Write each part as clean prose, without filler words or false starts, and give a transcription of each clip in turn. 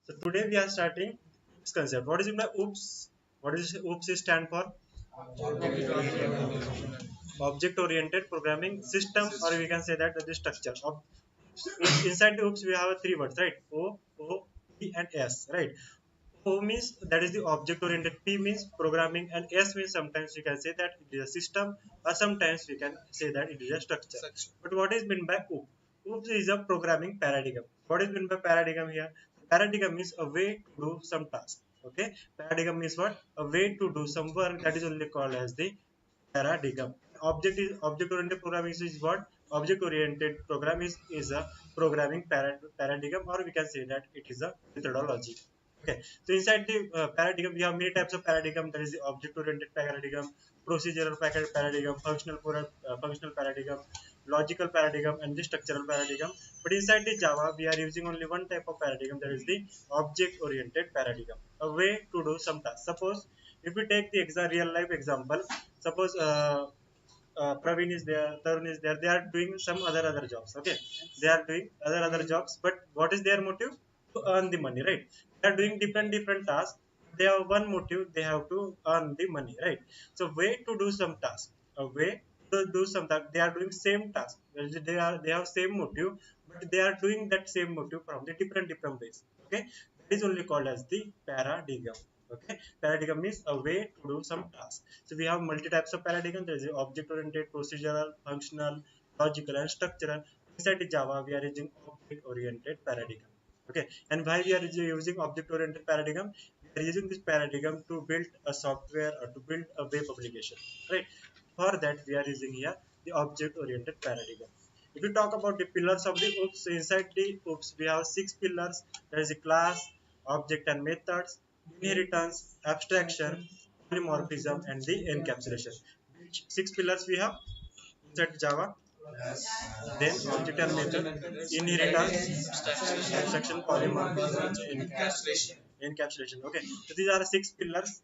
So today we are starting this concept. What is it by OOPS? What is OOPS stand for? Object oriented programming system, or we can say that the structure of inside the OOPS we have three words, right? O, P and S, right? O means that is the object oriented, P means programming, and S means sometimes we can say that it is a system, or sometimes we can say that it is a structure. But what is meant by OOP? OOP is a programming paradigm. What is meant by paradigm here? Paradigm is a way to do some task. Okay, paradigm is what? A way to do some work, that is only called as the paradigm. Object oriented programming is what? Object oriented program is a programming paradigm, or we can say that it is a methodology. Okay, so inside the paradigm, we have many types of paradigm. There is the object-oriented paradigm, procedural paradigm, functional paradigm, logical paradigm, and the structural paradigm. But inside the Java, we are using only one type of paradigm. That is the object-oriented paradigm, a way to do some task. Suppose if we take the real life example, suppose Praveen is there, Tarun is there. They are doing some other jobs. Okay, they are doing other jobs. But what is their motive? To earn the money, right? They are doing different tasks. They have one motive. They have to earn the money, right? So way to do some task, a way to do some task. They are doing same task. They have same motive, but they are doing that same motive from the different ways. Okay, that is only called as the paradigm. Okay, paradigm means a way to do some task. So we have multi types of paradigm. There is object oriented, procedural, functional, logical, and structural. Inside the Java, we are using object oriented paradigm. Okay, and why we are using object oriented paradigm? We are using this paradigm to build a software or to build a web application, right? For that, we are using here the object oriented paradigm. If you talk about the pillars of the OOPS, so inside the OOPS we have six pillars. There is a class, object and methods, inheritance, abstraction, polymorphism, and the encapsulation. Which six pillars we have inside Java? Then object and method, inheritance, abstraction, polymorphism, encapsulation. Okay, so these are the six pillars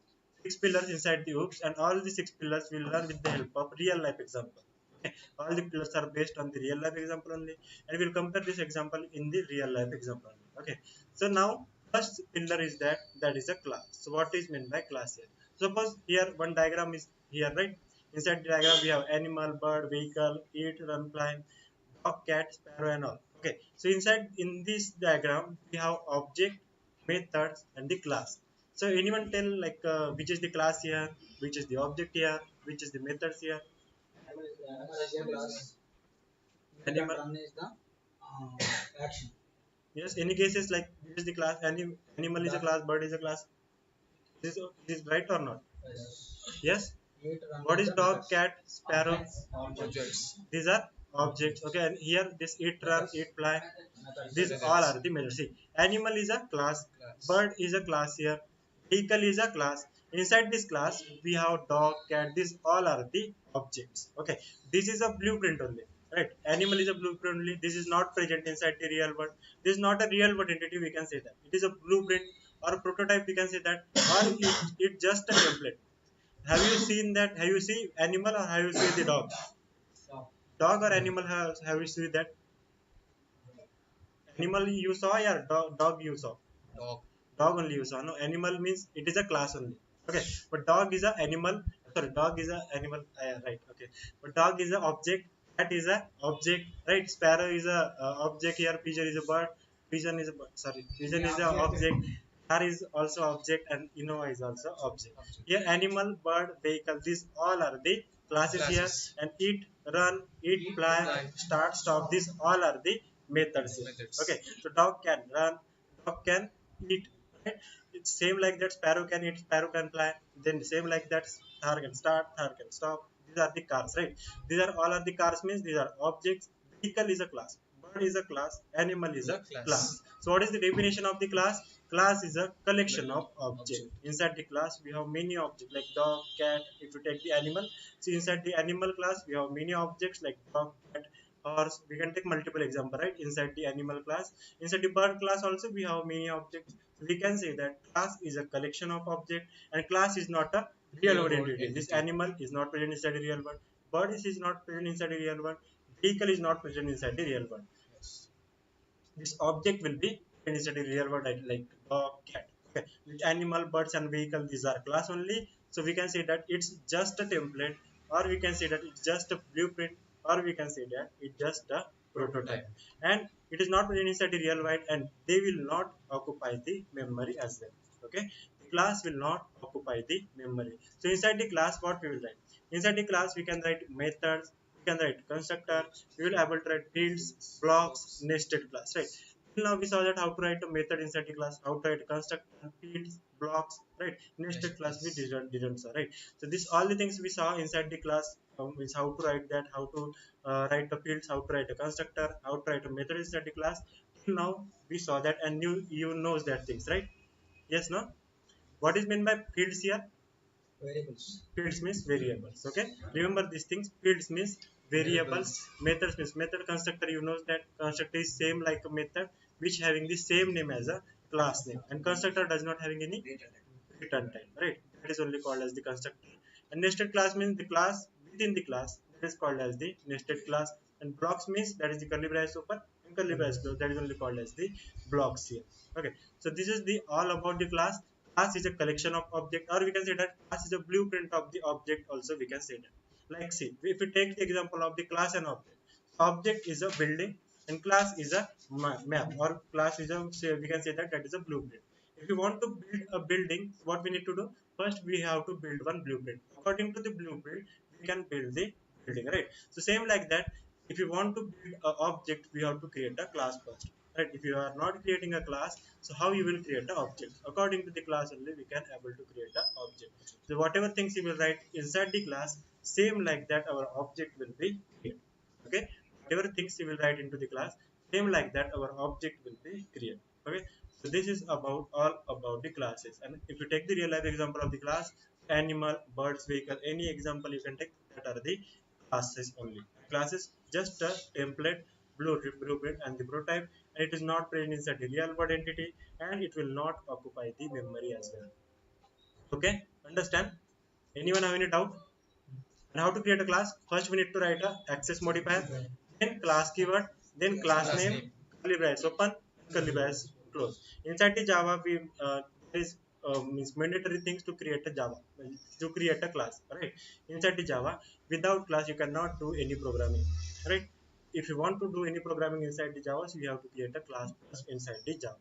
inside the OOPS, and all the six pillars will learn with the help of real life example. Okay, all the pillars are based on the real life example only, and we'll compare this example in the real life example only. Okay, so now first pillar is that is a class. So what is meant by class here? Suppose here one diagram is here, right? Inside the diagram we have animal, bird, vehicle, eat, run, climb, dog, cat, sparrow, and all. Okay, so inside in this diagram we have object, methods, and the class. So anyone tell like which is the class here, which is the object here, which is the methods here? Animal. Yes. Any cases like which is the class? Animal is a class, bird is a class. Is right or not? Yes. What is dog, cat, sparrow? These are objects. Okay, and here this eat, run, eat, fly. These all are the measures. See, animal is a class, bird is a class here, vehicle is a class. Inside this class, we have dog, cat. These all are the objects. Okay, this is a blueprint only. Right, animal is a blueprint only. This is not present inside the real world. This is not a real world entity. We can say that it is a blueprint or a prototype. We can say that, or it just a template. Have you seen that? Have you seen animal or have you seen the dog? Dog or animal have you seen that? Animal you saw, yeah, dog you saw. Dog only you saw. No, animal means it is a class only. Okay, but dog is a animal. Sorry, dog is a animal. Right. Okay, but dog is a object. Cat is a object. Right. Sparrow is a object here. Pigeon is a bird. Pigeon is a bird. Sorry, pigeon is a object. Car is also object, and Innova is also object. Here, animal, bird, vehicle. These all are the classes here. And eat, run, eat, fly, start, stop. These all are the methods here. Okay, so dog can run, dog can eat, right? It's same like that. Sparrow can eat, sparrow can fly. Then same like that. Thar can start, thar can stop. These are the cars, right? These are all are the cars means these are objects. Vehicle is a class. Bird is a class. Animal is a class. So what is the definition of the class? Class is a collection of objects. Inside the class we have many objects like dog, cat. If you take the animal, so inside the animal class we have many objects like dog, cat, horse. We can take multiple example, right? Inside the animal class, inside the bird class also we have many objects. So we can say that class is a collection of objects, and class is not a real world entity. This animal is not present inside the real world. Bird is not present inside the real world. Vehicle is not present inside the real world. This object will be Instead of real world like dog, cat. Okay, with animal, birds, and vehicle, these are class only. So we can say that it's just a template, or we can say that it's just a blueprint, or we can say that it's just a prototype. And it is not inside the real world, and they will not occupy the memory as well. Okay, the class will not occupy the memory. So inside the class, what we will write? Inside the class, we can write methods, we can write constructor, we will able to write fields, blocks, nested class, right? Till now we saw that how to write a method inside the class, how to write constructor, fields, blocks, right? Nested class we didn't saw, right? So this all the things we saw inside the class, is how to write that, how to write the fields, how to write a constructor, how to write a method inside the class. Till now we saw that, and you knows that things, right? Yes, no? What is meant by fields here? Fields means variables. Okay, remember these things. Fields means variables. Methods means method. Constructor, you know that constructor is same like a method which having the same name as a class name, and constructor does not having any return type, right? That is only called as the constructor. And nested class means the class within the class, that is called as the nested class. And blocks means that is the curly brace open and curly brace close, that is only called as the blocks here. Okay, so this is the all about the class. Class is a collection of object, or we can say that class is a blueprint of the object also, we can say that. Like see, if we take the example of the class and object, object is a building and class is a map, or class is a, say, we can say that that is a blueprint. If you want to build a building, what we need to do? First we have to build one blueprint. According to the blueprint we can build the building, right? So same like that, if you want to build an object, we have to create a class first, right? If you are not creating a class, so how you will create an object? According to the class only we can able to create an object. So whatever things you will write inside the class, same like that our object will be created. Okay, whatever things you will write into the class, same like that our object will be created. Okay, so this is about all about the classes. And if you take the real life example of the class, animal, birds, vehicle, any example you can take, that are the classes only. Classes just a template, blueprint and the prototype, and it is not present inside the real world entity, and it will not occupy the memory as well. Okay, understand? Anyone have any doubt? And how to create a class? First we need to write a access modifier, then class keyword, then class name, curly brace open, curly brace close. Inside the Java we there is means mandatory things to create a Java, to create a class, right? Inside the Java, without class you cannot do any programming, right? If you want to do any programming inside the Java, so you have to create a class first inside the Java.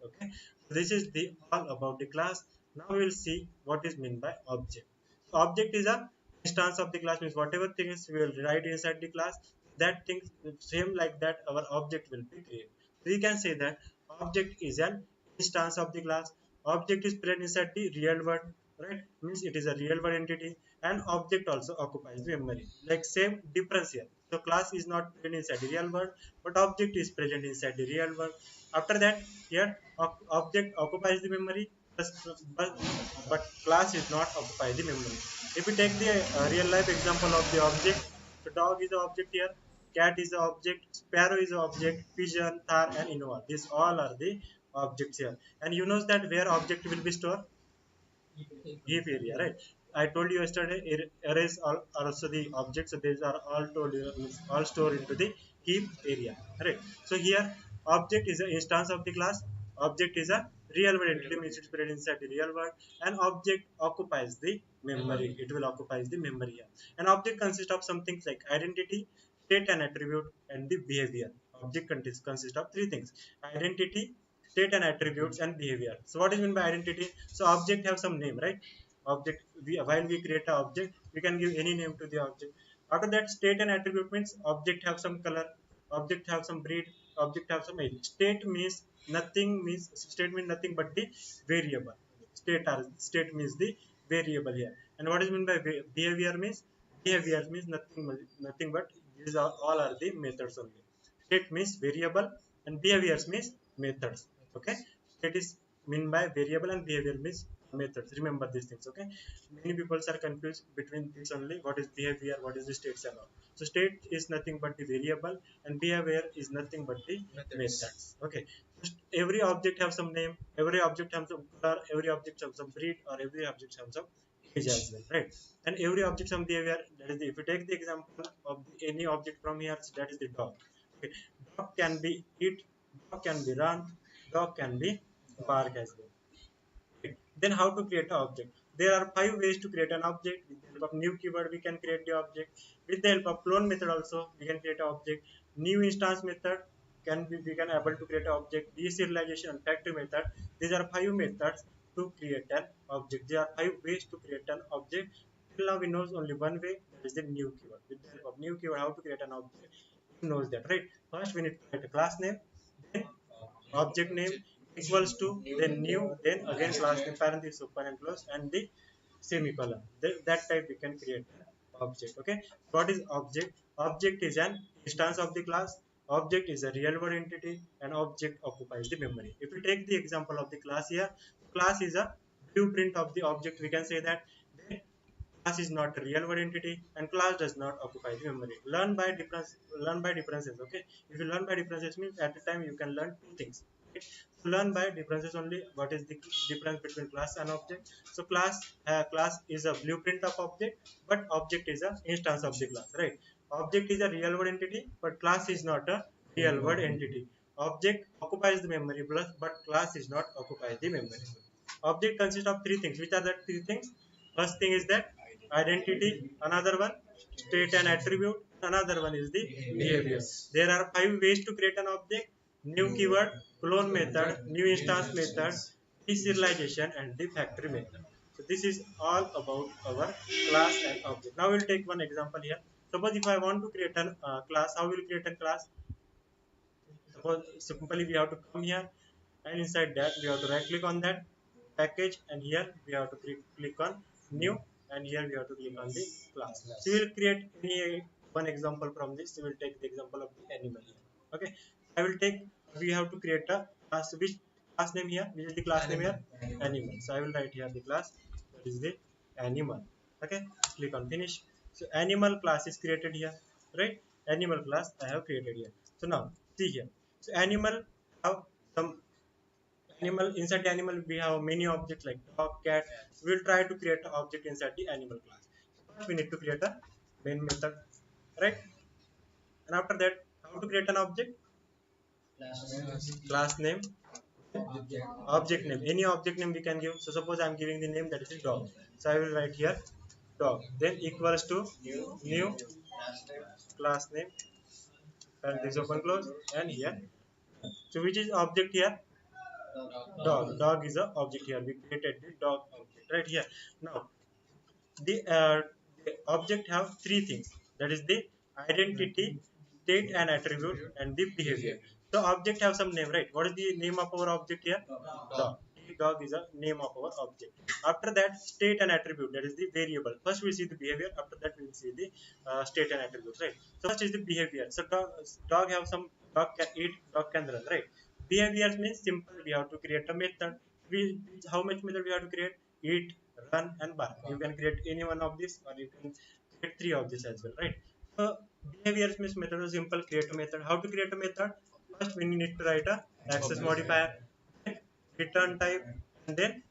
Okay, so this is the all about the class. Now we will see what is meant by object. So object is a instance of the class, means whatever things we will write inside the class, that things same like that our object will be created. So you can say that object is an instance of the class. Object is present inside the real world, right? Means it is a real world entity, and object also occupies the memory. Like same difference here. So class is not present inside the real world, but object is present inside the real world. After that, here object occupies the memory, but, but class is not occupy the memory. If we take the real life example of the object, so dog is the object here, cat is the object, sparrow is the object, pigeon, Thar, and Innova. These all are the objects here. And you know that where object will be stored? Heap area, right? I told you yesterday, arrays are also the objects, so these are all told you, means all stored into the heap area, right? So here object is an instance of the class. Object is a real world entity, means it's present inside the real world, and object occupies the memory. It will occupies the memory here. An object consists of some things like identity, state and attribute, and the behavior. Object consists of three things: identity, state and attributes, and behavior. So what is meant by identity? So object have some name, right? Object, while we create an object, we can give any name to the object. After that, state and attribute means object have some color, object have some breed, object have some age. State means nothing, means state means nothing but the variable. State means the variable here. And what is meant by behavior? Means behavior means nothing but these are all are the methods only. State means variable and behaviors means methods. Okay, state is mean by variable and behavior means methods. Remember these things. Okay, many people are confused between this only. What is behavior, what is the states and all. So state is nothing but the variable, and behavior is nothing but the methods. Okay, just every object have some name, every object has some color, every object has some breed, or every object has some age as well, right? And every object some behavior. That is the, if you take the example of any object from here, so that is the dog. Okay, dog can be eat, dog can be run, Dog can be bark as well. Right. Then how to create an object? There are 5 ways to create an object. With the help of new keyword, we can create the object. With the help of clone method also, we can create an object. New instance method we can able to create an object. Deserialization and factory method. These are 5 methods to create an object. There are 5 ways to create an object. Till now we know only one way, that is the new keyword. With the help of new keyword, how to create an object? We knows that, right? First we need to create a class name, then object name equals to, then new, then again class name, parenthesis open and close, and the semicolon. That type we can create an object. Okay, what is object? Object is an instance of the class. Object is a real world entity, and object occupies the memory. If we take the example of the class here, class is a blueprint of the object. We can say that class is not a real world entity, and class does not occupy the memory. Learn by differences. Okay, if you learn by differences means at the time you can learn 2 things. Okay? So learn by differences only. What is the difference between class and object? So class is a blueprint of object, but object is a instance of the class, right? Object is a real world entity, but class is not a real world entity. Object occupies the memory, plus but class is not occupy the memory. Object consists of 3 things. Which are the 3 things? First thing is that identity, another one state and attribute, another one is the behavior. There are 5 ways to create an object: new keyword, clone method, new instance method, deserialization, and the factory method. So this is all about our class and object. Now we'll take one example here. Suppose if I want to create an class, how will create a class? Suppose simply we have to come here, and inside that we have to right click on that package, and here we have to click on new, and here we have to click on the class. So we will create any one example from this. We will take the example of the animal here. Okay, I will take, we have to create a class. Which class name here? Which is the class name here? Animal. So I will write here the class, that is the animal. Okay, click on finish. So animal class is created here, right? Animal class I have created here. So now see here. So animal have some animal. Inside the animal we have many objects like dog, cat. So we'll try to create an object inside the animal class. So first we need to create a main method, right? And after that, how to create an object? Class name, object name. Any object name we can give. So suppose I'm giving the name, that is dog. So I will write here dog. Then equals to new class name, and this open close, and here. So which is object here? Dog. Dog is a object here. We created the dog object right here. Now the object have 3 things. That is the identity, state and attribute, and the behavior. So object have some name, right? What is the name of our object here? Dog. Dog is a name of our object. After that, state and attribute, that is the variable. First we see the behavior. After that we will see the state and attribute, right? So first is the behavior. So dog have some, dog can eat, dog can run, right? Behavior means simple. We have to create a method. How much method we have to create? Eat, run, and bark. You can create any one of this, or you can create 3 of this as well, right? So behavior means method is simple. Create a method. How to create a method? First we need to write a access modifier, then return type, and then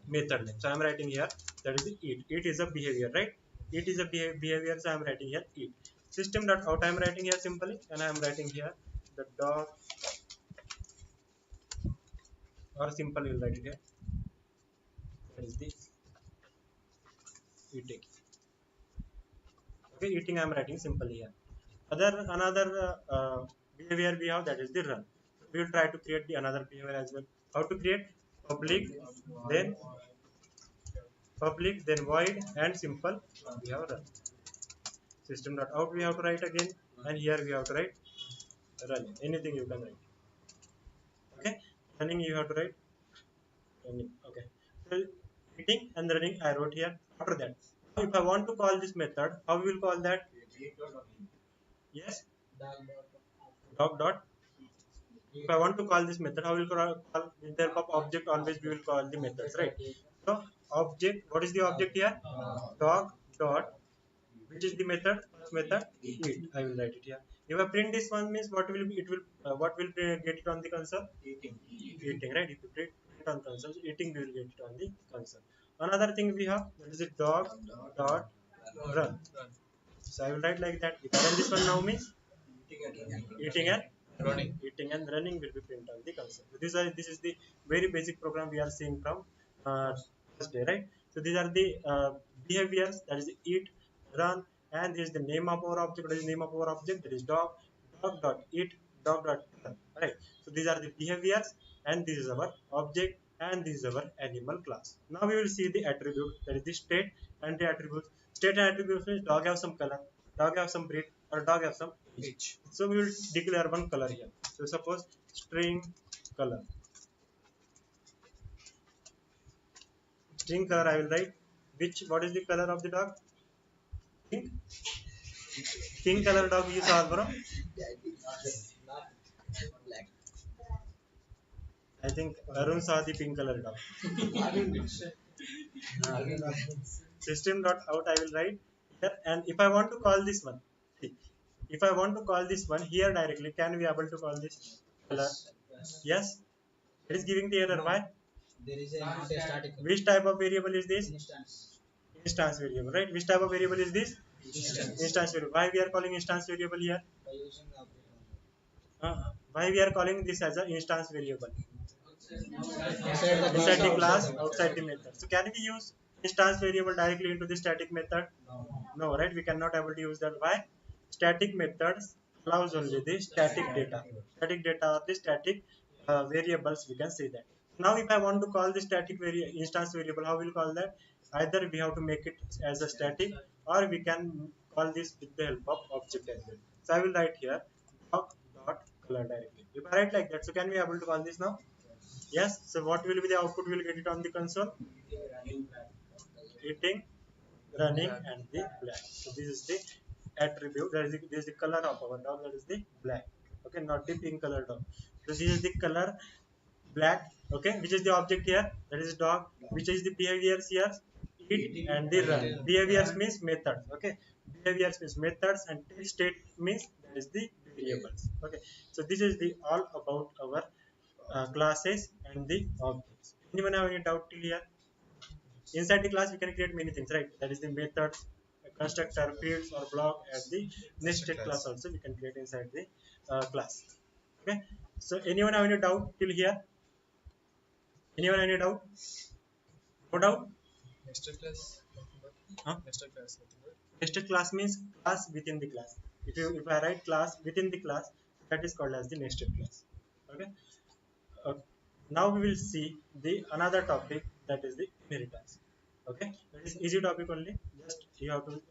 method name. So I'm writing here, that is the eat. Eat is a behavior, right? Eat is a behavior. So I'm writing here eat. System dot out I'm writing here simply, and I'm writing here the dog, or simple you'll write it here. That is the eating. Okay, eating I'm writing simply here. Another behavior we have, that is the run. So we will try to create the another behavior as well. How to create? Then public, then void, and simple. We have run. System dot out we have to write again, and here we have to write run. Anything you can write. Okay, running you have to write running. Okay, so eating and running I wrote here. After that, if I want to call this method, how we will call that? Yes, dog dot. If I want to call this method, how will call? With the help of object, always we will call the methods, right? So object, what is the object here? Dog dot, which is the method? First method eat. I will write it here. If I print this one means what will be, it will what will get it on the console? Eating, right? If you print on console, eating we will get it on the console. Another thing we have, that is a dog dot run. So I will write like that. If I run this one now means eating and eating and running will be print on the console. So this is the very basic program we are seeing from first day, right? So these are the behaviors, that is eat, run, and this is the name of our object. What is the name of our object? That is dog. Dog dot eat, dog dot run, right? So these are the behaviors, and this is our object, and this is our animal class. Now we will see the attribute, that is the state and the attributes. State and attributes means dog have some color, dog have some breed, or dog have some age. So we will declare one color here. So suppose string color. String color I will write. What is the color of the dog? Pink. Pink color dog you saw, bro. I think Arun saw the pink color dog. System dot out I will write here, and if I want to call this one, see, if I want to call this one here directly, can we able to call this color? Yes. It is giving the error. Why? Which type of variable is this? Instance variable, right? Which type of variable is this? Instance variable. Why we are calling instance variable here? Why we are calling this as an instance variable? Inside the class, outside the method. So can we use instance variable directly into the static method? No, right? We cannot able to use that. Why? Static methods allows only the static data. Static data or the static variables, we can say that. Now if I want to call the static instance variable, how will call that? Either we have to make it as a static, or we can call this with the help of object as well. So I will write here dot color directly. If I write like that, so can we able to call this now? Yes. So what will be the output? We will get it on the console. Eating, running, and the black. So this is the attribute. This is the color of our dog. That is the black. Okay, not the pink color dog. So this is the color black. Okay, which is the object here? That is dog. Which is the behaviors here? Eat and the run. Behaviors means methods. Okay, behaviors means methods, and state means that is the variables. Okay, so this is the all about our classes and the objects. Anyone have any doubt till here? Inside the class, we can create many things, right? That is the methods, constructor, fields, or block, and the nested class also we can create inside the class. Okay. So anyone have any doubt till here? Anyone have any doubt? No doubt? Huh? Nested class means class within the class. If I write class within the class, that is called as the nested class. Okay. Uh, Now we will see the another topic, that is the inheritance. Okay, that is easy topic only. Just you have to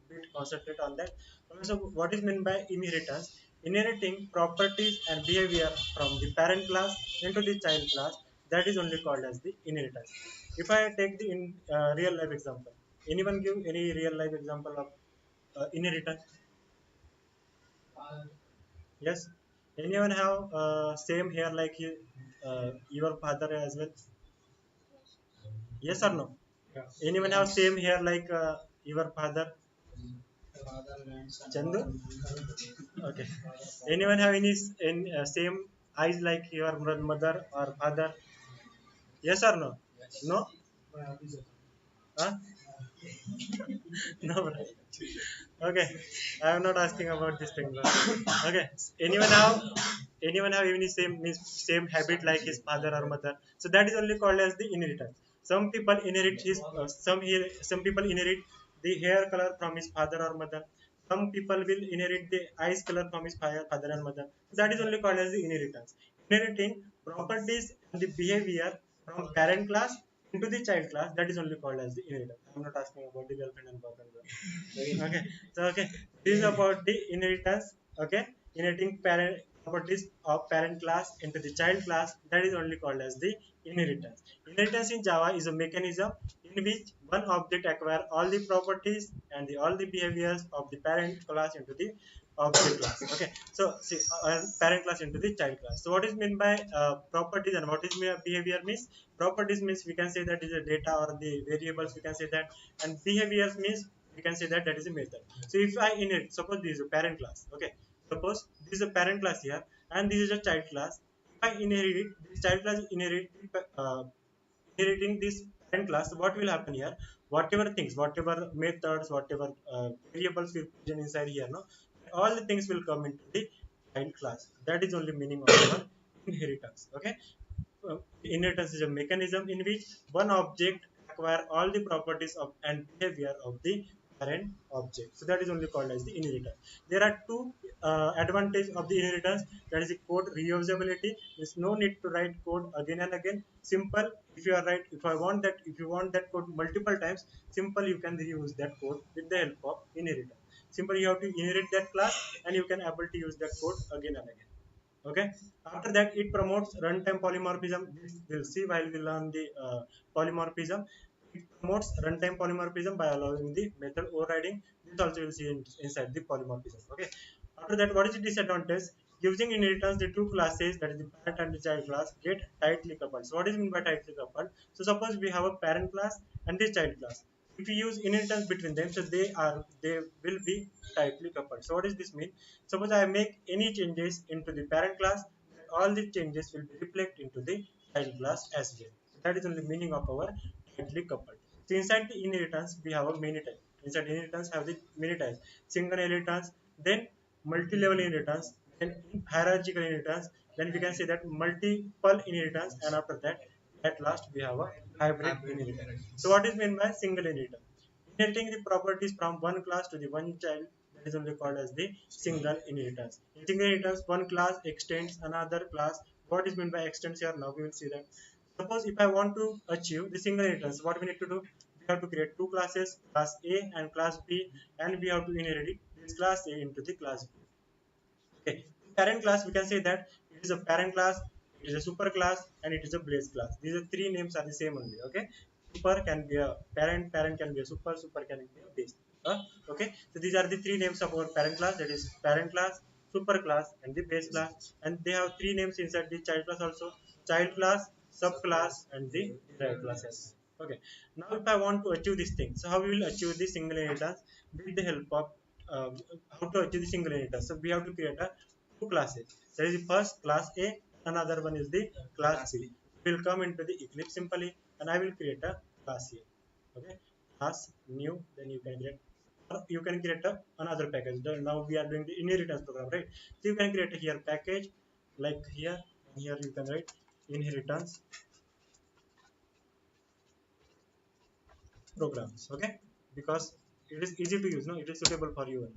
bit concentrate on that. Also, what is meant by inheritance? Inheriting properties and behavior from the parent class into the child class. That is only called as the inheritance. If I take the real life example, anyone give any real life example of inheritance? Yes. Anyone have same hair like your father as well? Yes or no? Anyone have same hair like your father? Chandu? Okay. Anyone have same eyes like your mother or father? Yes or no? No? Huh? No. Okay. I am not asking about this thing. Okay. Anyone have any same habit like his father or mother? So that is only called as the inheritance. Some people inherit some people inherit the hair color from his father or mother. Some people will inherit the eyes color from his father and mother. That is only called as the inheritance. Inheriting properties and the behavior from parent class into the child class, that is only called as the inheritance. I'm not asking about the girlfriend and boyfriend. Okay. So okay, this is about the inheritance. Okay, inheriting parent properties of parent class into the child class, that is only called as the inheritance. Inheritance in Java is a mechanism in which one object acquire all the properties and all the behaviors of the parent class into the object class. Okay, so see, parent class into the child class. So what is meant by properties and what is behavior means? Properties means we can say that is a data or the variables, we can say that, and behaviors means we can say that that is a method. So if I inherit, suppose this is a parent class. Okay, suppose this is a parent class here, and this is a child class. If I inherit it, this child class inheriting this parent class, what will happen here? Whatever things, whatever methods, whatever variables we present inside here, no, all the things will come into the child class. That is only meaning of our inheritance. Okay. Inheritance is a mechanism in which one object acquire all the properties of and behavior of the parent object. So that is only called as the inheritance. There are two advantages of the inheritance. That is the code reusability. There's no need to write code again and again. Simple. If you are right, if you want that code multiple times, simple you can reuse that code with the help of inheritance. Simple you have to inherit that class and you can able to use that code again and again. Okay. After that, it promotes runtime polymorphism. This we'll see while we learn the polymorphism. It promotes runtime polymorphism by allowing the method overriding. This also we'll see inside the polymorphism. Okay. After that, what is the disadvantage? Using inheritance, the two classes, that is the parent and the child class, get tightly coupled. So what is mean by tightly coupled? So suppose we have a parent class and the child class. If we use inheritance between them, so they will be tightly coupled. So what does this mean? Suppose I make any changes into the parent class, all the changes will be reflected into the child class as well. So that is only meaning of our tightly coupled. So inside the inheritance, we have a many types. Inside inheritance have the many types. Single inheritance, then multi-level inheritance, then hierarchical inheritance, then we can say that multiple inheritance, and after that, at last we have a hybrid inheritance. So what is meant by single inheritance? Inheriting the properties from one class to the one child, that is only called as the single inheritance. In single inheritance, one class extends another class. What is meant by extends here? Now we will see that. Suppose if I want to achieve the single inheritance, what we need to do? We have to create two classes, class A and class B, and we have to inherit this class A into the class B. Okay. Parent class, we can say that it is a parent class, it is a super class, and it is a base class. These are three names are the same only. Okay. Super can be a parent, parent can be a super, super can be a base. Okay. So these are the three names of our parent class. That is parent class, super class, and the base class. And they have three names inside the child class also: child class, subclass, and the derived classes. Okay. Now, if I want to achieve this thing, so how we will achieve the single inheritance with the help of uh, how to achieve the single inheritance. So we have to create a two classes. There is the first class A, another one is the class B. We will come into the Eclipse simply, and I will create a class A. Okay, class new. Then you can create another package. Now we are doing the inheritance program, right? So you can create a here package like here, and here you can write inheritance programs. Okay, because it is easy to use. No, it is suitable for you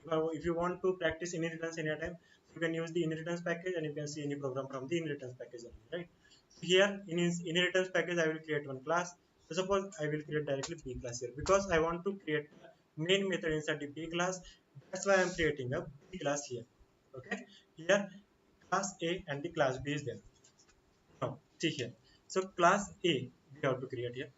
only. If you want to practice inheritance anytime, you can use the inheritance package and you can see any program from the inheritance package only, right? So here in his inheritance package, I will create one class. So suppose I will create directly B class here because I want to create a main method inside the B class. That's why I'm creating a B class here. Okay, here class A and the class B is there. Now see here. So class A we have to create here.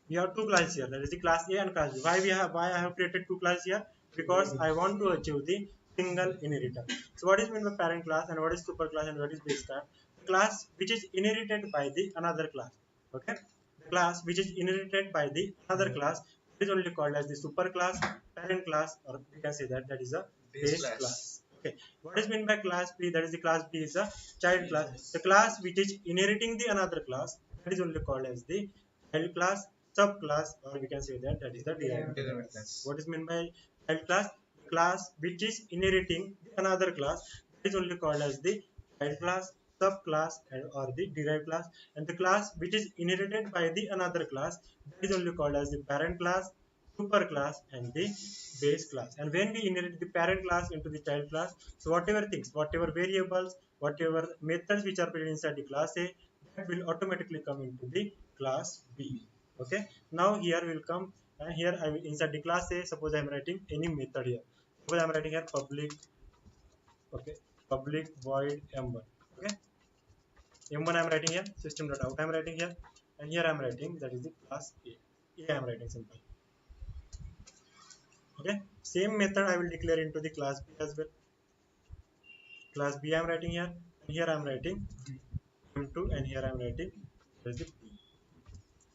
We have two classes here, that is the class A and class B. Why I have created two classes here? Because I want to achieve the single inheritance. So what is meant by parent class and what is super class and what is base class? The class which is inherited by the another class. Okay, the class which is inherited by the another class is only called as the super class, parent class, or we can say that that is a base class. Okay, what is meant by class B? That is the class B is a child class. The class which is inheriting the another class, that is only called as the child class, subclass, or we can say that that is the derived class. What is meant by child class? The class which is inheriting another class, that is only called as the child class, subclass, or the derived class. And the class which is inherited by the another class, that is only called as the parent class, super class, and the base class. And when we inherit the parent class into the child class, so whatever things, whatever variables, whatever methods which are present inside the class A, that will automatically come into the class B. Okay, now here will come, and here I will inside the class A. Suppose I am writing any method here. Suppose I am writing here public. Okay, public void m1. Okay, m1 I am writing here, system.out I am writing here, and here I am writing that is the class A. A I am writing simple. Okay, same method I will declare into the class B as well. Class B I am writing here, and here I am writing m2, and here I am writing that is the B.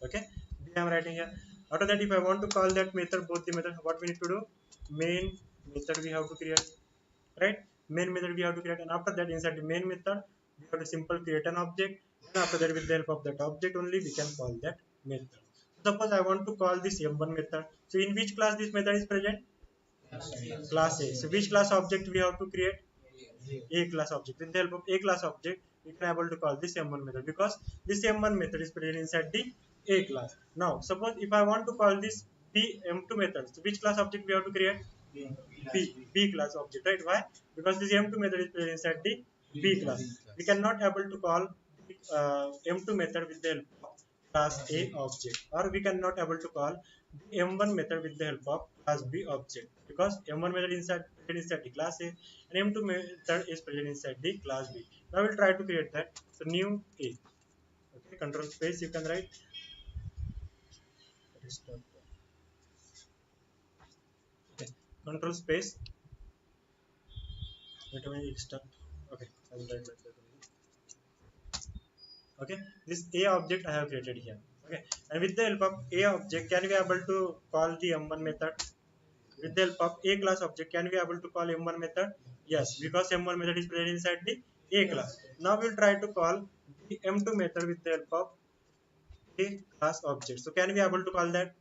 Okay, B I am writing here. After that, if I want to call that method, both the method, what we need to do? Main method we have to create, right? Main method we have to create, and after that, inside the main method, we have to simply create an object, and after that, with the help of that object only, we can call that method. Suppose I want to call this m1 method. So in which class this method is present? Class A. So which class object we have to create? A class object. With the help of A class object, we can able to call this M1 method because this M1 method is present inside the A class. Now, suppose if I want to call this B M2 method, so which class object we have to create? B class object, right? Why? Because this M2 method is present inside the B class. We cannot able to call the, M2 method with the help of class A object, or we cannot able to call the M1 method with the help of class B object because M1 method inside present inside the class A and M2 method is present inside the class B. Now we'll try to create that. So new A. Okay, control space you can write. Okay, control space. Wait a minute, it's stuck. Okay, I will write like that only. Okay, this A object I have created here. Okay, and with the help of A object, can we able to call the M1 method? With the help of A class object, can we able to call M1 method? Yes, because M1 method is present inside the A class. Now we'll try to call the M2 method with the help of A class object. So can we able to call that?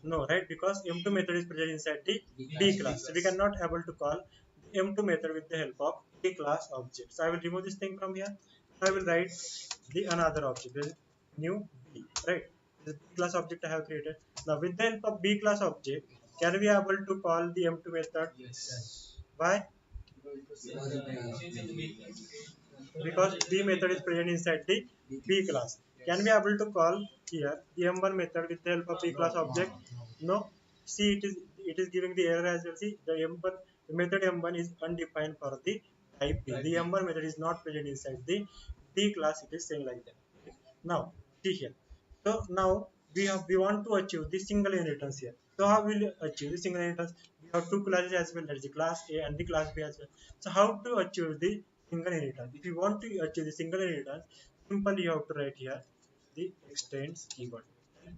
No, right? Because M2 method is present inside the D class. So we cannot able to call the M2 method with the help of A class object. So I will remove this thing from here. I will write the another object. This is new B, right? This is B class object I have created. Now with the help of B class object, can we able to call the M2 method? Why? Because B method is present inside the B class. Can we able to call here the M1 method with the help of B class object? No. See, it is giving the error as well. See, the method M1 is undefined for the type B. The M1 method is not present inside the B class. It is saying like that. Now, see here. So now we want to achieve the single inheritance here. So how will you achieve the single inheritance? We have two classes as well. That is the class A and the class B as well. So how to achieve the single inheritance? If you want to achieve the single inheritance, simply you have to write here the extends keyword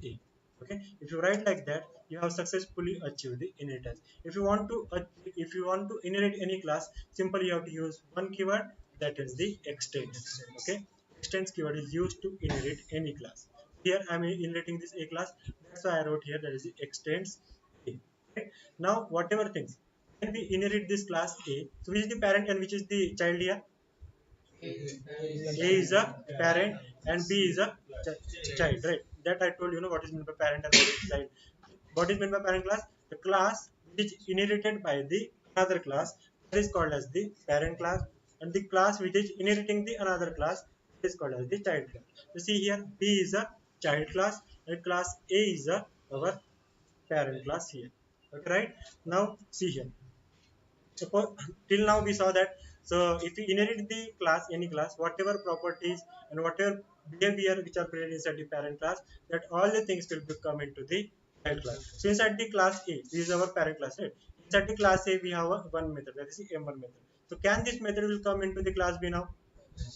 A. Okay. If you write like that, you have successfully achieved the inheritance. If you want to inherit any class, simply you have to use one keyword, that is the extends. Okay. Extends keyword is used to inherit any class. Here I am inheriting this A class. That's why I wrote here that is the extends A. Okay. Now whatever things, when we inherit this class A, so which is the parent and which is the child here? A is a parent and B is a child, right? That I told you know what is meant by parent and what is child. What is meant by parent class? The class which is inherited by the another class, that is called as the parent class, and the class which is inheriting the another class, that is called as the child class. You see here B is a child class and class A is a our parent class here. Okay, right? Now see here. Suppose till now we saw that, so if we inherit the class, any class, whatever properties and whatever behavior which are present inside the parent class, that all the things will become into the child class. So inside the class A, this is our parent class, right? Inside the class A we have one method, that is the M1 method. So can this method will come into the class B now?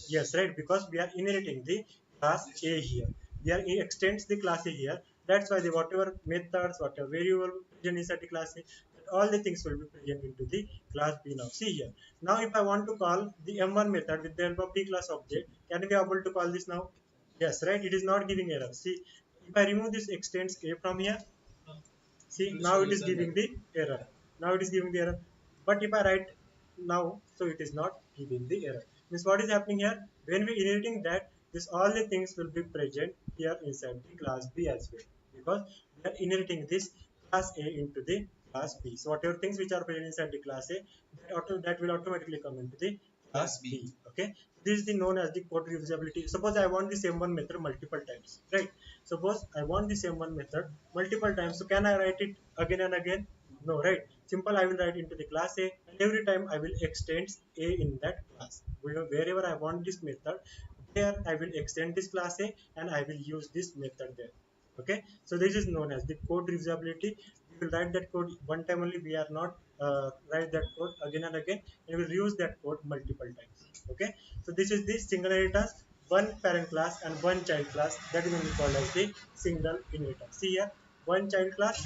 Yes, right, because we are inheriting the class A here. We are extends the class A here. That's why the whatever methods, whatever variable present inside the class A, all the things will be present into the class B now. See here. Now if I want to call the M1 method with the help of B class object, can we be able to call this now? Yes, right. It is not giving error. See, if I remove this extends A from here, see, now it is giving the error. Now it is giving the error. But if I write now, so it is not giving the error. Means what is happening here? When we inheriting that, this all the things will be present here inside the class B as well. Because we are inheriting this class A into the class B. So whatever things which are present inside the class A, that will automatically come into the class B. Okay. This is the known as the code reusability. Suppose I want the same one method multiple times, right? Suppose I want the same one method multiple times. So can I write it again and again? No, right? Simple, I will write into the class A and every time I will extend A in that class. Wherever I want this method, there I will extend this class A and I will use this method there. Okay, so this is known as the code reusability. We will write that code one time only. We are not write that code again and again, and we will use that code multiple times. Okay, so this is the single inheritance, one parent class and one child class. That is only called as the single inheritance. See here, one child class,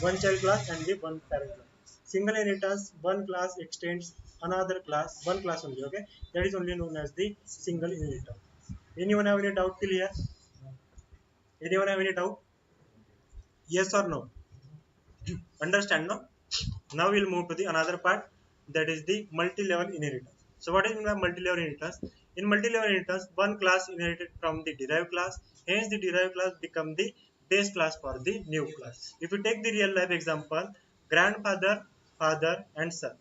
and the one parent class. Single inheritance, one class extends another class, one class only. Okay, that is only known as the single inheritance. Anyone have any doubt till here? Anyone have any doubt? Yes or no? Understand, no? Now we'll move to the another part, that is the multi-level inheritance. So what is meant by multi-level inheritance? In multi-level inheritance, one class inherited from the derived class, hence the derived class become the base class for the new class. If you take the real life example, grandfather, father and son.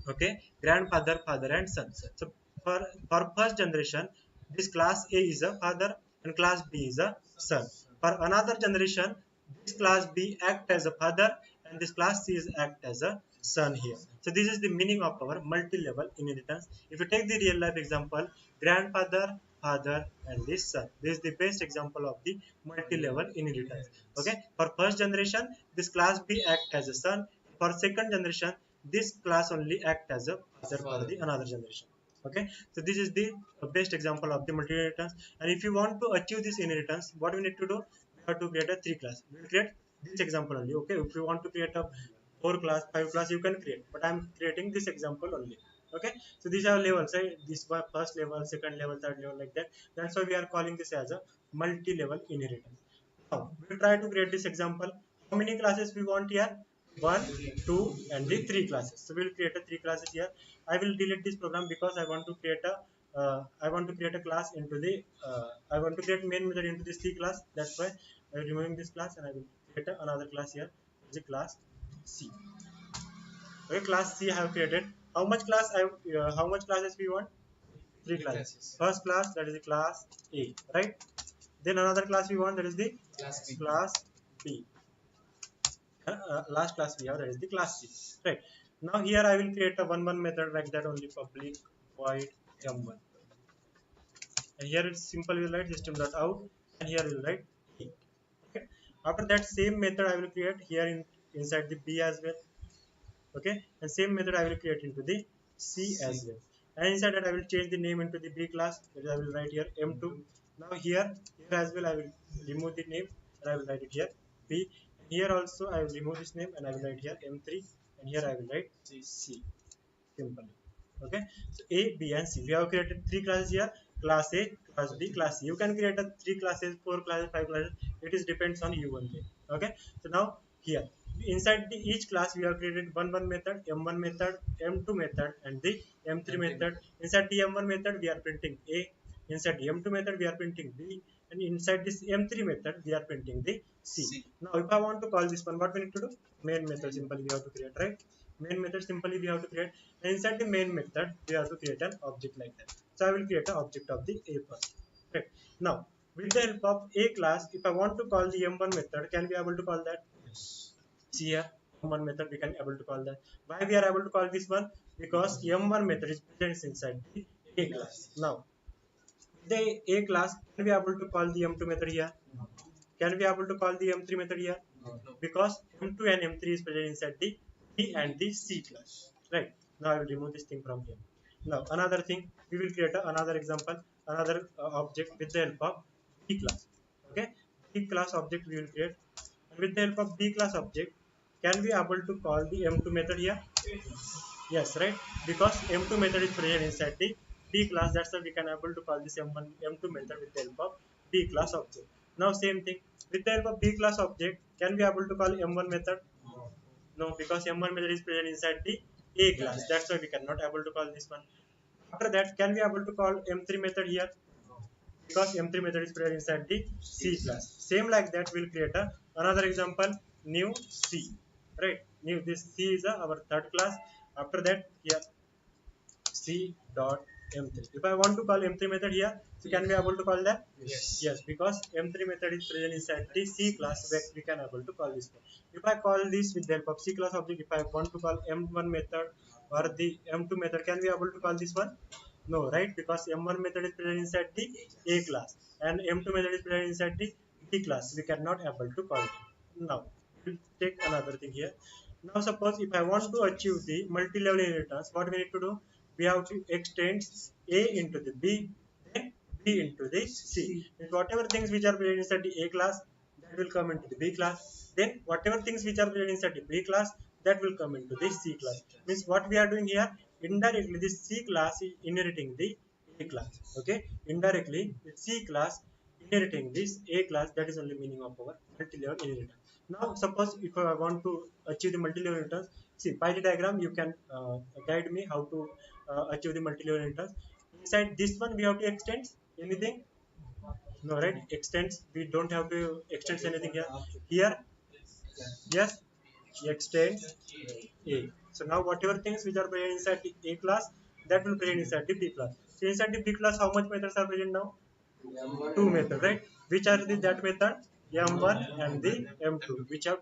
Okay, grandfather, father and son. So for first generation, this class A is a father and class B is a son. For another generation, this class B act as a father and this class C is act as a son here. So this is the meaning of our multi-level inheritance. If you take the real life example, grandfather, father and this son, this is the best example of the multi-level inheritance. Okay, for first generation, this class B act as a son. For second generation, this class only act as a father for the another generation. Okay, so this is the best example of the multi inheritance. And if you want to achieve this inheritance, what we need to do, we have to create a three class. We will create this example only. Okay, if you want to create a four class, five class, you can create, but I'm creating this example only. Okay, so these are levels, right? This was first level, second level, third level, like that. That's why we are calling this as a multi-level inheritance. Now we'll try to create this example. How many classes we want here? One, two and the three classes. So we'll create a three classes here. I will delete this program because I want to create a class into the I want to create main method into this C class. That's why I am removing this class and I will create another class here, the class C. Okay, class C I have created. How much classes we want? Three classes. First class, that is the class A, right? Then another class we want, that is the class B. Last class we have, that is the class C, right? Now here I will create a one method like that only, public void m1, and here it's simple, we will write system.out and here we will write E. Okay, after that same method I will create here inside the B as well. Okay, and same method I will create into the C as well, and inside that I will change the name into the B class, that is I will write here m2. Now here as well I will remove the name and I will write it here B. Here also I will remove this name and I will write here m3, and here I will write C simply. Okay, so A, B and C, we have created three classes here, class A, class B, class C. You can create a three classes, four classes, five classes, it is depends on you only. Okay, so now here inside each class we have created one method, m1 method, m2 method and the m3 method. Inside the m1 method we are printing A, inside the m2 method we are printing B, and inside this m3 method we are printing the C. Now if I want to call this one, what we need to do? Main method simply we have to create, right? Main method simply we have to create, and inside the main method we have to create an object like that. So I will create an object of the A first. Right. Now with the help of A class, if I want to call the m1 method, can we able to call that? See here, m1 method we can able to call that. Why we are able to call this one? Because m1 method is present inside the A class. Now the A class, can we able to call the m2 method here? Can we able to call the m3 method here? Because m2 and m3 is present inside the B and the C class, right? Now I will remove this thing from here. Now another thing, we will create another example, another object with the help of B class. Okay, B class object we will create, and with the help of B class object, can we able to call the m2 method here? Yes, right? Because m2 method is present inside the B class, that's why we can able to call this m1 m2 method with the help of B class object. Now same thing, with the help of B class object, can we able to call m1 method? No, because m1 method is present inside the A class, that's why we cannot able to call this one. After that, can we able to call m3 method here? Because m3 method is present inside the C class. Same like that, we'll create another example, new C, right? New, this C is our third class. After that, here C dot m3. If I want to call m3 method here, so can we able to call that? Yes, because m3 method is present inside the C class, where we can able to call this one. If I call this with the help of C class object, if I want to call m1 method or the m2 method, can we able to call this one? No, right? Because m1 method is present inside the A class and m2 method is present inside the B class. We cannot able to call it. Now we'll take another thing here. Now suppose if I want to achieve the multi-level inheritance, what we need to do? We have to extend A into the B, then B into the C. And whatever things which are present inside the A class, that will come into the B class. Then whatever things which are present inside the B class, that will come into the C class. Means what we are doing here, indirectly this C class is inheriting the A class. Okay, indirectly the C class inheriting this A class. That is only meaning of our multi-level inheritance. Now suppose if I want to achieve the multi-level inheritance, see by the diagram you can guide me how to achieve the multi-level inheritance. Inside this one we have to extend anything. No, right? Extends. We don't have to extend anything here. Here, yes, extend A. So now whatever things which are present inside the A class, that will present inside the B class. So inside the B class, how much methods are present now? Two methods, right? Which are the that method? M1 and the M2. Which have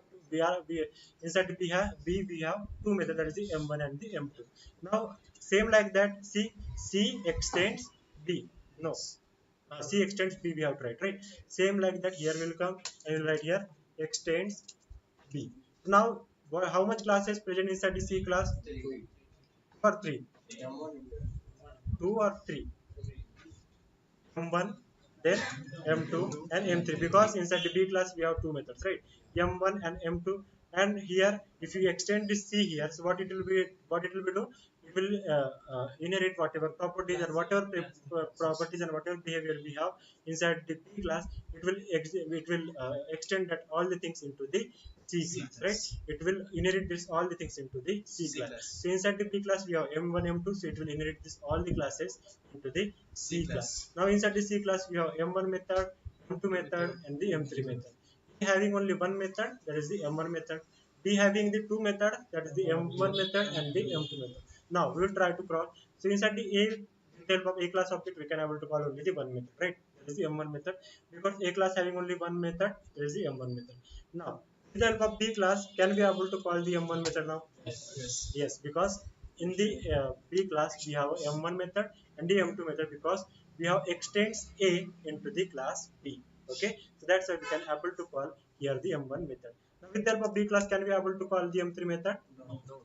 we inside the B we have two methods, that is the M1 and the M2. Now same like that. C extends B. No, C extends B we have to write, right? Same like that here will come. I will write here extends B. Now how much classes present inside the C class? Or three, two or three. M1, then M2 and M3, because inside the B class we have two methods, right? M1 and M2, and here if you extend this C here, so what it will be? Do? It will inherit whatever properties and whatever properties and whatever behavior we have inside the B class. It will extend that all the things into the C class, right? It will inherit this all the things into the C class. So inside the B class we have M1, M2, so it will inherit this all the classes into the C class. Now inside the C class we have M1 method, M2 method, and the M3 method. B having only one method, that is the M1 method. B having the two method, that is the M1 method and the M2 method. Now we will try to call. So inside the A with the help of A class object, we can able to call only the one method, right? That is the M1 method, because A class having only one method, that is the M1 method. Now with the help of B class, can we able to call the M1 method now? Yes, because in the B class we have M1 method and the M2 method, because we have extends A into the class B. Okay, so that's why we can able to call here the M1 method. Now with the help of B class, can we able to call the M3 method?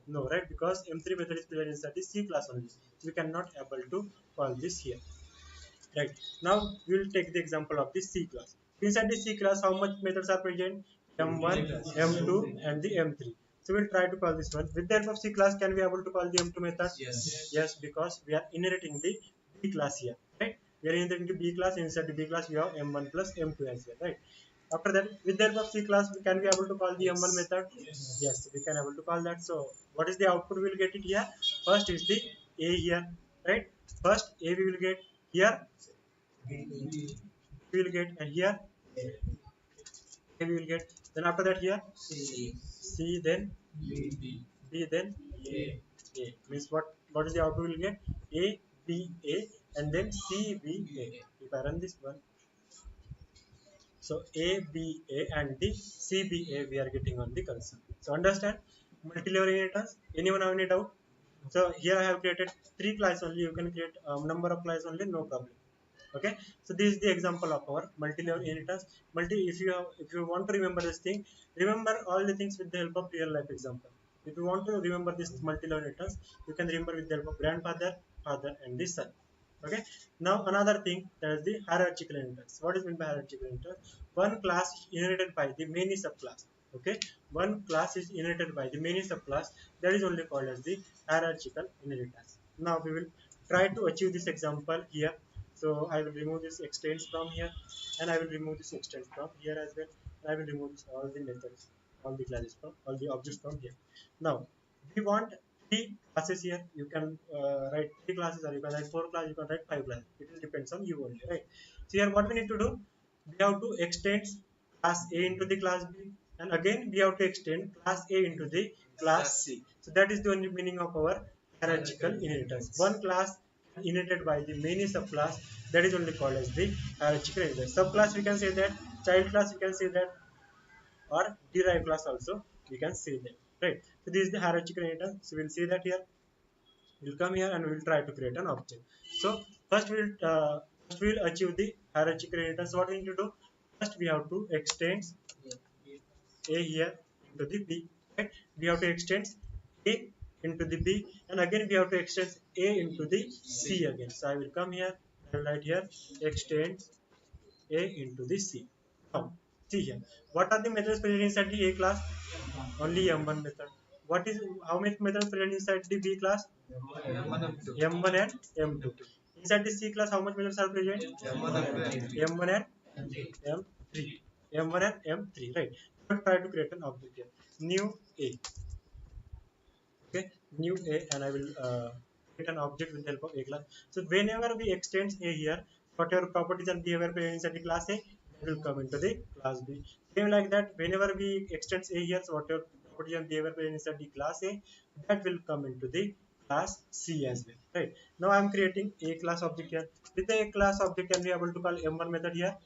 No, right? Because M3 method is present inside the C class only. So we cannot able to call this here. Right. Now we will take the example of the C class. Inside the C class, how much methods are present? M1, M2, and the M3. So we'll try to call this one. With the help of C class, can we able to call the M2 method? Yes, because we are inheriting the B class here, right? We are inheriting the B class. Inside the B class, we have M1 plus M2 as well, right? After that, with the help of C class, we can be able to call the M1 method. Yes, we can able to call that. So what is the output we will get it here? First is the A here, right? First A we will get here, we will get, and here A we will get. Then after that here C, then B, then A. Means what is the output we will get? A B A, and then C B A. If I run this one, so A B A and the C B A we are getting on the console. So understand multi-level inheritance. Anyone have any doubt? So here I have created three classes only. You can create number of classes only, no problem. Okay, so this is the example of our multi-level inheritance. If you want to remember this thing, remember all the things with the help of real life example. If you want to remember this multi-level inheritance, you can remember with the help of grandfather, father, and the son. Okay, now another thing, that is the hierarchical inheritance. What is meant by hierarchical inheritance? One class is inherited by the many subclass. Okay, one class is inherited by the many subclass, that is only called as the hierarchical inheritance. Now we will try to achieve this example here. So I will remove this extends from here, and I will remove this extends from here as well. And I will remove this, all the methods, all the classes from, all the objects from here. Now we want three classes here. You can write three classes, or you can write four classes, you can write five classes. It will depends on you only, right? So here what we need to do, we have to extend class A into the class B, and again we have to extend class A into the class C. So that is the only meaning of our hierarchical inheritance. One class inherited by the many subclass, that is only called as the hierarchical inheritance. Subclass we can say that, child class we can say that, or derived class also we can say that, right? So this is the hierarchical inheritance. So we'll see that here. We'll come here and we'll try to create an object. So first we'll achieve the hierarchical inheritance. What we need to do, first we have to extend A here into the B, right? We have to extend A into the B, and again we have to extend A into the C again. So I will come here and write here extend A into the C. Now see here, what are the methods present inside the A class? Only M1 method. What is, how many methods present inside the B class? M1 and M2. Inside the C class, how much methods are present? M1 and M3, M1 and M3, right? So try to create an object here. New A, okay, new A, and I will create an object with the help of A class. So whenever we extend A here, whatever properties and behavior present in the class A, that will come into the class B. Same like that, whenever we extend A here, so whatever properties and behavior present inside the class A, that will come into the class C as well, right? Now I am creating A class object here. With the A class object, can we able to call M1 method here?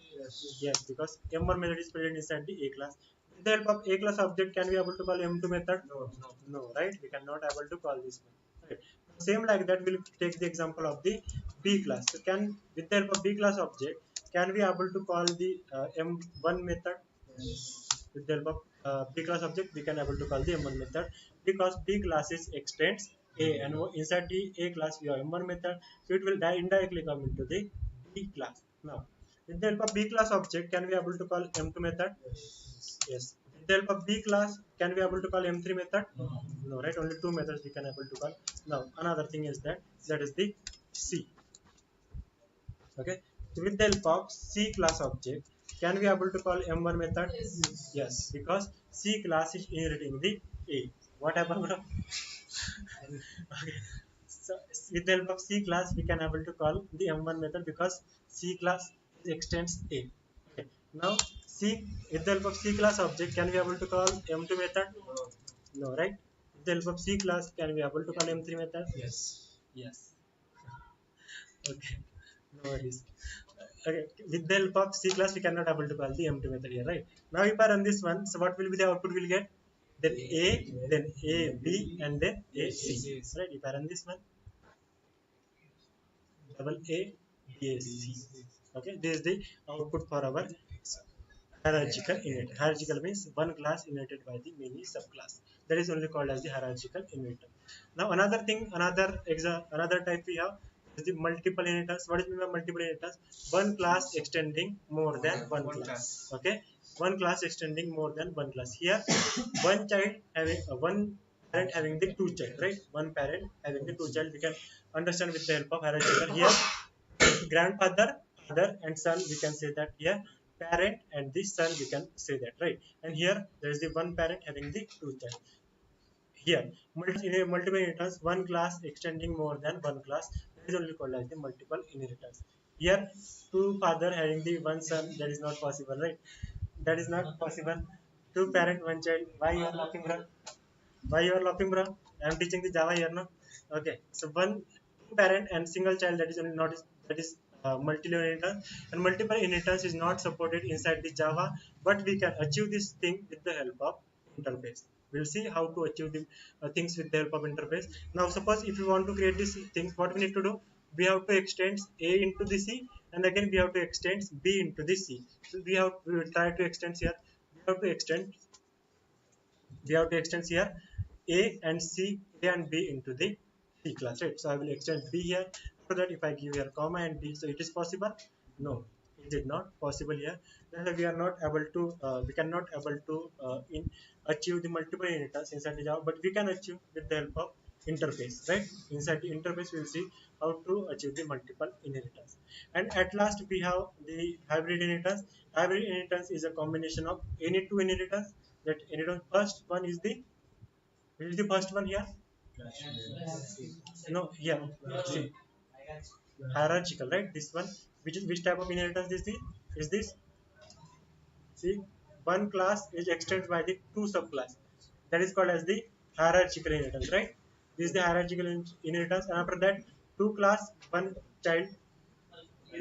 Yes, because M1 method is present inside the A class. With the help of A class object, can we able to call M2 method? No, right? We cannot able to call this one. Right. Same like that, we'll take the example of the B class. So can with the help of B class object, can we able to call the M1 method? With the help of B class object, we can able to call the M1 method because B classes extends A, and inside the A class we have M1 method, so it will indirectly come into the B class. Now, with the help of B class object, can we able to call M2 method? Yes. With the help of B class, can we able to call M3 method? No, right? Only two methods we can able to call. Now, another thing is that is the C. Okay. So with the help of C class object, can we able to call M1 method? Yes, because C class is inheriting the A. What happened, bro? Okay. So with the help of C class, we can able to call the M1 method because C class extends A. Okay. Now C with the help of C class object, can we able to call M2 method? No, right? With the help of C class, can we able to call M3 method? Yes. Okay. No worries. Okay. With the help of C class, we cannot able to call the M2 method here, right? Now if I run this one, so what will be the output we'll get? Then A, then A, B, and then A, C. Right? If I run this one, double A, B, A, C. Okay, this is the output for our hierarchical inheritance. Hierarchical means one class inherited by the many subclass. That is only called as the hierarchical inheritance. Now another thing, another type we have is the multiple inheritance. What is mean by multiple inheritance? One class extending more than one class. Okay, one class extending more than one class. Here, one child having one parent having the two child, right? One parent having the two child. We can understand with the help of hierarchical. Here, grandfather, father, and son. We can say that here parent and the son, we can say that, right? And here there is the one parent having the two child. Here in a multiple inheritance, one class extending more than one class, that is only called as the multiple inheritance. Here two father having the one son, that is not possible, right? That is not possible. Two parent one child. Why you are laughing, bro? Why you are laughing, bro? I am teaching the Java here, no? Okay. So one parent and single child, that is only not that is multiple inheritance, and multiple inheritance is not supported inside the Java, but we can achieve this thing with the help of interface. We'll see how to achieve the things with the help of interface. Now, suppose if you want to create these things, what we need to do? We have to extend A into the C, and again we have to extend B into the C. So we will try to extend here. We have to extend here A and C, A and B into the C class, right? So I will extend B here. After that, if I give here comma and B, so it is possible? No, it is not possible here. Then we are not able to, we cannot able to achieve the multiple inheritance inside the Java, but we can achieve with the help of interface, right? Inside the interface, we will see how to achieve the multiple inheritance. And at last, we have the hybrid inheritance. Hybrid inheritance is a combination of any two inheritance. That inheritance, first one is the, which is the first one here? No, here. See, hierarchical, right? This one, which type of inheritance is this? Is this? See, one class is extended by the two subclass. That is called as the hierarchical inheritance, right? This is the hierarchical inheritance, and after that, two class, one child,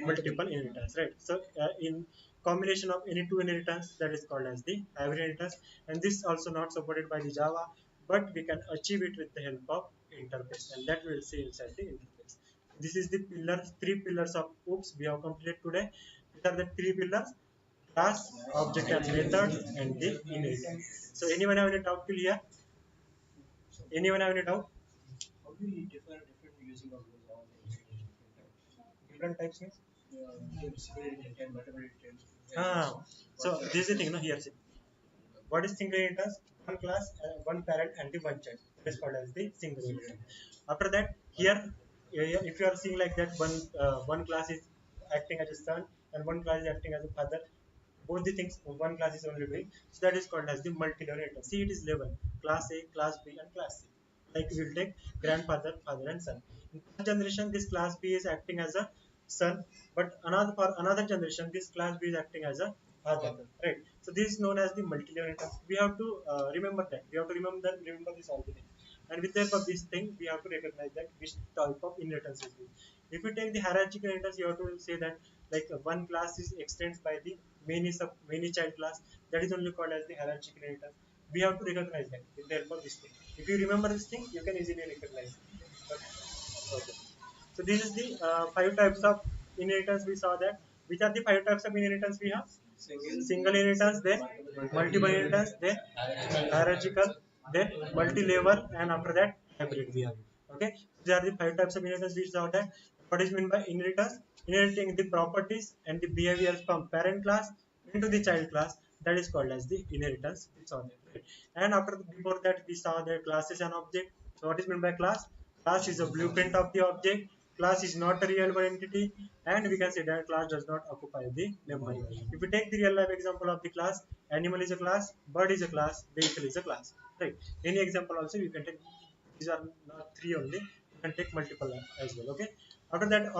multiple inheritance, right? So in combination of any two inheritance, that is called as the hybrid inheritance, and this is also not supported by the Java, but we can achieve it with the help of interface, and that we will see inside the interface. This is the pillars, three pillars of OOPS we have completed today. These are the three pillars: class, object and method, and the inheritance. So anyone have any doubt till here? Anyone have any doubt? How do we different using of those all different types means? So this is the thing, no? Here, see. What is single inheritance? One class, one parent, and the one child. That is called as the single inheritance. After that, here, if you are seeing like that, one class is acting as a son, and one class is acting as a father. both the things one class is only doing. So that is called as the multi-level inheritance. See, it is level class A, class B, and class C. Like we will take grandfather, father, and son. In first generation, this class B is acting as a son, but another for another generation, this class B is acting as a father. Right. So this is known as the multi-level inheritance. We have to remember that. We have to remember this all the thing. And with the help of this thing, we have to recognize that which type of inheritance is this. If you take the hierarchical inheritance, you have to say that like one class is extended by the many child class. That is only called as the hierarchical inheritance. We have to recognize that with the help of this thing. If you remember this thing, you can easily recognize it. Okay. Okay. So this is the five types of inheritance we saw that. Which are the five types of inheritance we have? Single inheritance, then multiple inheritance, then hierarchical, then multi-level, and after that hybrid we have. Okay, these are the five types of inheritance we saw that. What is meant by inheritance? Inheriting the properties and the behaviors from parent class into the child class. That is called as the inheritance. We saw that. Right? And after before that we saw the classes and object. So what is meant by class? Class is a blueprint of the object. Class is not a real world entity, and we can say that class does not occupy the memory. If we take the real life example of the class, animal is a class, bird is a class, vehicle is a class. Right? Any example also you can take. These are not three only. You can take multiple as well. Okay. After that,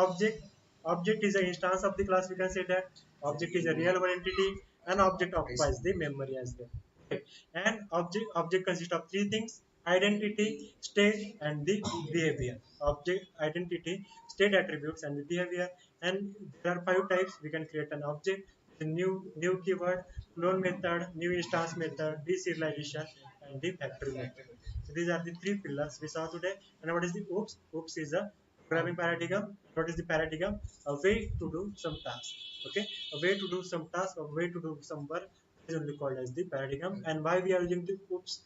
object is an instance of the class. We can say that object is a real world entity, and object occupies the memory as well. Right? And object consists of three things: identity, state, and the behavior. Object, identity, state attributes, and the behavior. And there are five types. We can create an object, the new keyword, clone method, new instance method, deserialization, and the factory method. So these are the three pillars we saw today. And what is the OOPS? OOPS is a programming paradigm. What is the paradigm? A way to do some task. Okay, a way to do some task, a way to do some work is only called as the paradigm. And why we are using the OOPS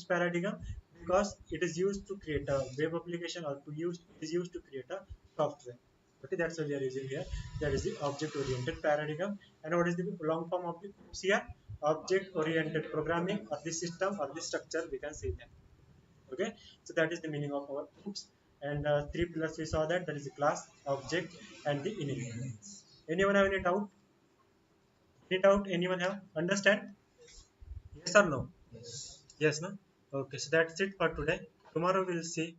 paradigm? Because it is used to create a web application, or it is used to create a software. Okay, that's what we are using here. That is the object-oriented paradigm. And what is the long form of the OOPS here? Object-oriented programming, or the system, or the structure, we can say that. Okay, so that is the meaning of our OOPS. And three pillars we saw that is the class, object, and the inheritance. Anyone have any doubt? Any doubt? Anyone have? Understand? Yes or no? Yes, no? Okay, so that's it for today. Tomorrow we'll see